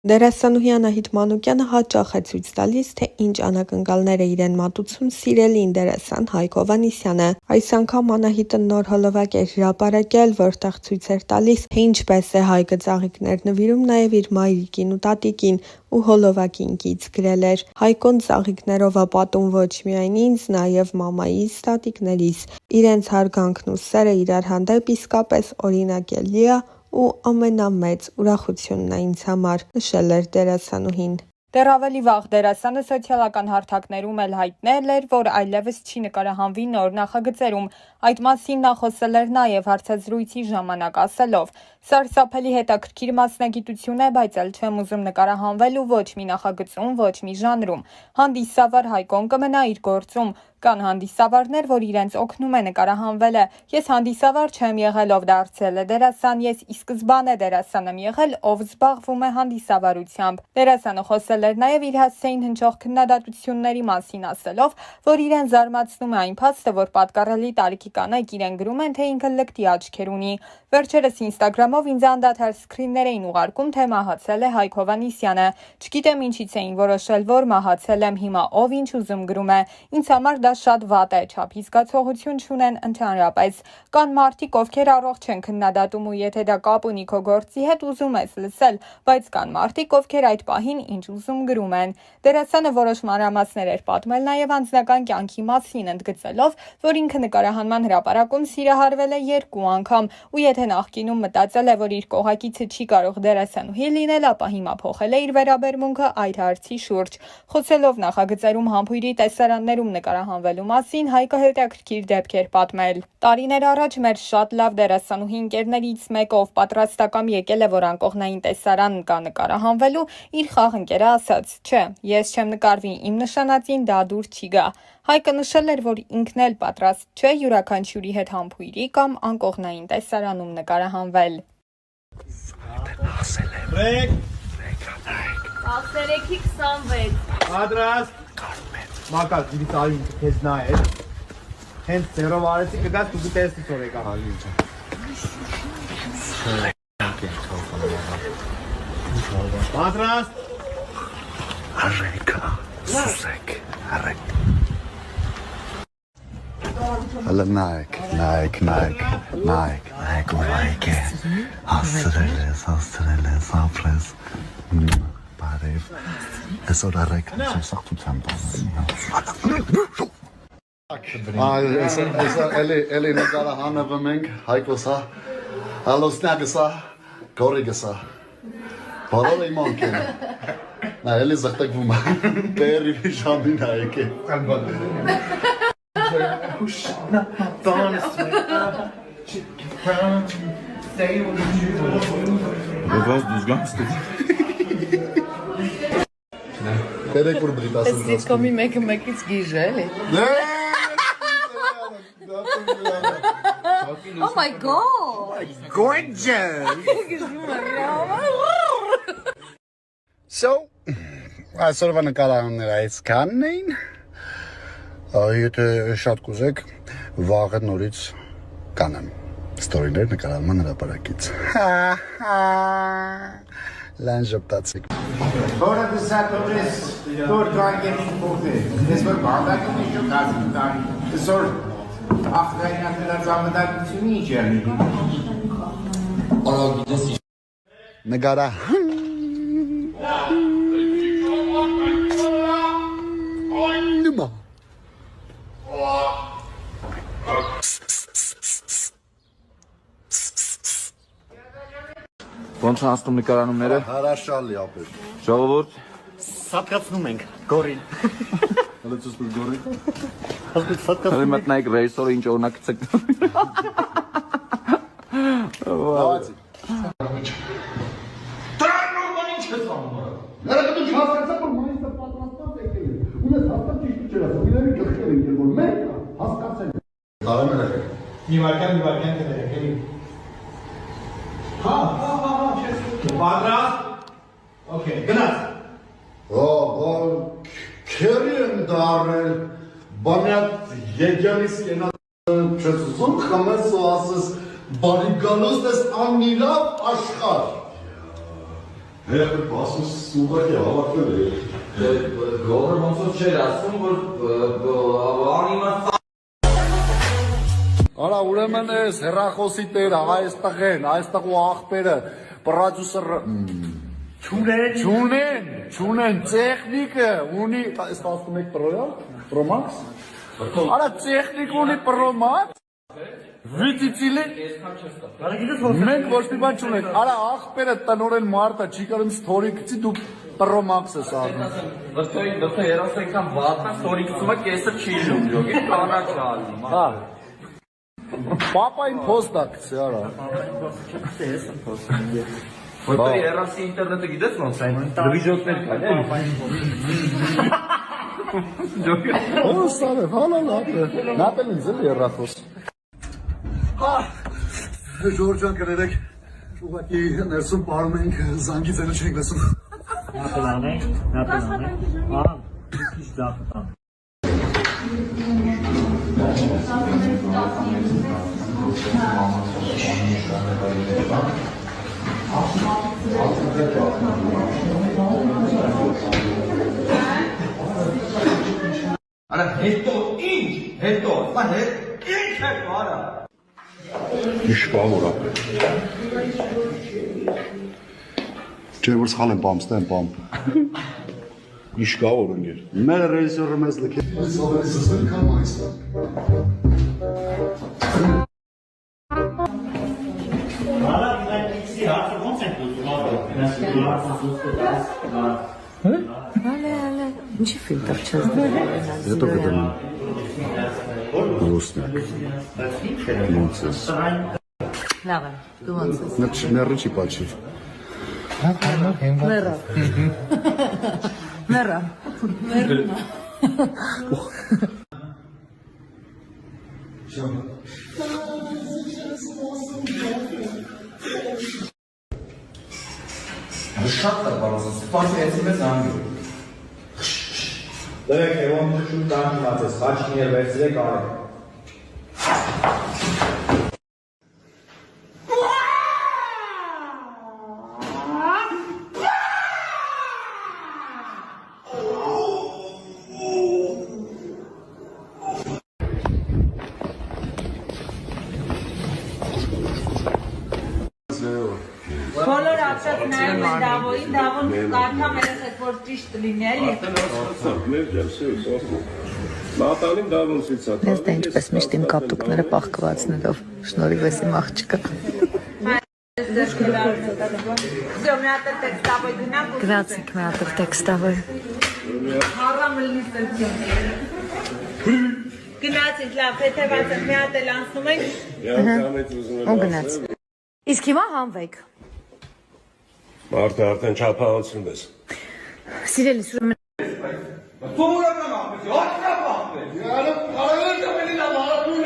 Դերասանուհի Անահիտ Մանուկյանը հաճախ է ցույց տալիս, թե ինչ անակնկալներ է իրեն մատուցում սիրելին դերասան Հայկ Հովհաննիսյանը։ Այս անգամ Անահիտը նոր հոլովակ էր հրապարակել, որտեղ ցույց էր տալիս, թե ինչպես է Հայկը ծաղիկներ նվիրում նաև իր մայրիկին ու տատիկին, ու հոլովակին կից գրել էր. Հայկոն ծաղիկներով է պատում ոչ միայն ինձ, նաև մամայիս, տատիկներիս։ Իրենց հարգանքն ու սերը իրար հանդեպ իսկապես օրինակելի է ու ամենամեծ ուրախությունն է ինձ համար, նշել էր դերասանուհին։ Դեռ ավելի վաղ դերասանը սոցիալական հարթակներում էլ հայտնել էր, որ այլևս չի նկարահանվի նոր նախագծերում։ Այդ մասին նա խոսել էր նաև հարցազրույցի ժամանակ, ասելով. «Սարսափելի հետաքրքիր մասնագիտություն է, բայց էլ չեմ ուզում նկարահանվել ու ոչ մի նախագծում, ոչ մի ժանրում։ Հանդիսավար Հայկոն կմնա իր գործում։ Կան հանդիսավարներ, որ իրենց օգնում է նկարահանվելը։ Ես հանդիսավար չեմ եղել, ով դարձել է դերասան, ես ի սկզբանե դերասան եմ եղել, ով զբաղվում է հանդիսավարությամբ»։ Դերասանը խոսել էր նաև իր հասցեին հնչող քննադատությունների մասին, ասելով, որ իրեն զարմացնում է այն փաստը, որ պատկառելի տարիքի կանայք իրեն գրում են, թե ինքը լկտի աչքեր ունի։ Վերջերս Ինստագրամով ինձ անդադար սկրիններ էին ուղարկում, թե մահացել է Հայկ Հովհաննիսյանը։ Չգիտեմ ինչից էին որոշել, որ մահացել եմ, հիմա ով ինչ ուզում գրում է։ Ինձ համար դա շատ վատ է, չափի զգացողություն չունեն ընդհանրապես։ Կան մարդիկ, ովքեր առողջ են քննադատում ու եթե դա կապ ունի քո գործի հետ, ուզում ես լսել, բայց կան մարդիկ, ովքեր այդ պահին ինչ ուզում գրում են։ Դերասանը որոշ մանրամասներ էր պատմել նաև անձնական կյանքի մասին, ընդգծելով, որ ինքը նկարահանման հրապարակում սիրահարվել է 2 անգամ, ու եթե նախկինում մտածել է, որ իր կողակիցը չի կարող դերասանուհի լինել, ապա հիմա փոխել է իր վերաբերմունքը այդ հարցի շուրջ։ Խոսելով նախագծերում համբույրի տեսարաններում նկարահանվելու մասին, Հայկը հետաքրքիր դեպք էր պատմել։ Տարիներ առաջ մեր շատ լավ դերասանուհի ընկերներից մեկը, ով պատրաստակամ եկել է, որ անկողնային տեսարան կա նկարահանվելու, իր խաղընկերը ասաց. «Չէ, ես չեմ նկարվի, իմ նշանածին դա դուր չի գա»։ Հայկը նշել էր, որ ինքն էլ պատրաստ չէ յուրաքանչյուրի հետ համբույրի կամ անկողնային տեսարանում նկարահանվել։ 13:26 Պատրաստ։ Մակար, դիտի տալի քեզ նայել։ Հենց ծերով արեցի կգաս դու տեսնես որ եկա։ Պատրաստ։ Արեկա, սուսեք, արեք։ Հələ նայք, նայք է։ Հաստրել ես, ապրես։ Բարև։ Այսօր արեք, սաղթությամբ էլի նկարահանվում ենք, Հայկոսա, հալոսնյակսա, գորիգսա, բարով իմանք են, նա էլի զղտակվում է, բերի վիշամին հայք է։ Բված դուզգամ ստուր։ Բերեք որ բրիտ ասում։ Սիտկոմի մեկից գիժ է, էլի։ Oh my god! Gorgeous! So, այսօրվա նկարահանները այսքանն էին, եթե շատ կուզեք, վաղը նորից կանեմ, ստորիներ նկարահանման հրապարակից, լան ժպտացիք։ Որը դսատորես դոր կանգենին բողդե, ես որ բանդակին իշո կազին տանի, դսոր աղկայնատելա ծամդակությունի ինչ է նկարահան նմա Ոնց են անցնում նկարանումները։ Հարաշալի ապեր։ Ժողովուրդ։ Սատկացնում ենք գորին։ Հլեցուս բր գորին։ Հələ մտնայք ռեյսորը ինչ օրինակ ցկնում։ Ավացի։ Տրանորման ինչ ես անում։ Նրա դու չհասկացա որ մայիսը պատրաստած եկել է։ Ունես հաստատ ճիշտ չէ, իրենի գլխեր են որ մենք հասկացել ենք։ Արամել է։ Մի վարկյան կներեք, էլի։ Հա, չես։ Պատրաստ։ Okay, գնաց։ Քերի են դարել, բանյատ եգյանիս կենա չես ուզում խմես ու ասես բարի գալուստ ես աննիլավ աշխար։ Հերթը բասուս ուղղակի հավաքվել է։ Գողը ոնց որ չէր ասում, որ անիմաստ Արա ուրեմն էս հեռախոսի տերը, այս տղեն, այս տղու աղբերը, պրոդյուսերը չունեն, տեխնիկը ունի, այս 11 Pro Max, արա տեխնիկ ունի Pro Max, վիծիցիլի, մենք ոչ մի բան չունենք, արա աղբերը տնորեն մարդը, չի կարում ստորի գցի, դու Pro Max ես աղնում։ Վստո 30 անգամ վատն ստորի գցումը կեսը չի լում, յոգի կանաչ ալնում։ Հա։ Պապային փոստա գցի, արա։ Որտե երասի ինտերնետը գիտես ոնց այն դվիժոկներ կան, Ո՞ս սարև, հալա լապը, նապել ինձ էլ երախոս։ Ժորջան կրերեք, ուղղակի ներսում պարում ենք, զանգի ձենը չենք լսում։ Նապել անենք, ահա, քիչ դախտան։ Արա հետո ինչ, հետո, բան ինչ է կարա։ Իշկավոր ապը։ Չէ որ սխալ եմ պամ, ստեմ պամ։ Իշկավոր ընգեր։ Մեր ռեժիսորը մեզ լքի։ Այս ավելի սստել կամ այստեղ։ Ինչի ֆիլտր չես դրել։ Հետո կդնեմ։ Լուսնակ։ Ոնց ես։ Լավ է, դու ոնց ես։ Ներրի չի պաչի։ Մեռա։ Մեռա։ Շատ է բարձր, սպասեցի մեզ անգլի։ Դրեք Եվոն շուտ տանիմացես, խաչնի է վերցրեք արեք։ Բոլոր ապշած նայում են Դավոյին, Դավոն կարդա մերս հետ որ ճիշտ լինի էլի։ Ես դա ինչպես միշտ իմ կապտուկները պահկվածնելով, շնորհիվ ես իմ աղջիկը։ Գնացինք մի հատ տեքստավոյ։ Գնացինք լավ, թեթևացանք մի հատ էլ անցնում ենք։ Ու գնաց։ Իսկ հիմա հանվեք։ Մարդը արդեն չափահանցնում ես։ Սիրելիս ուրեմն Թողորական ապետ, հաճապ ապետ։ Յարը, արել եմ էլի լավ, արել եմ։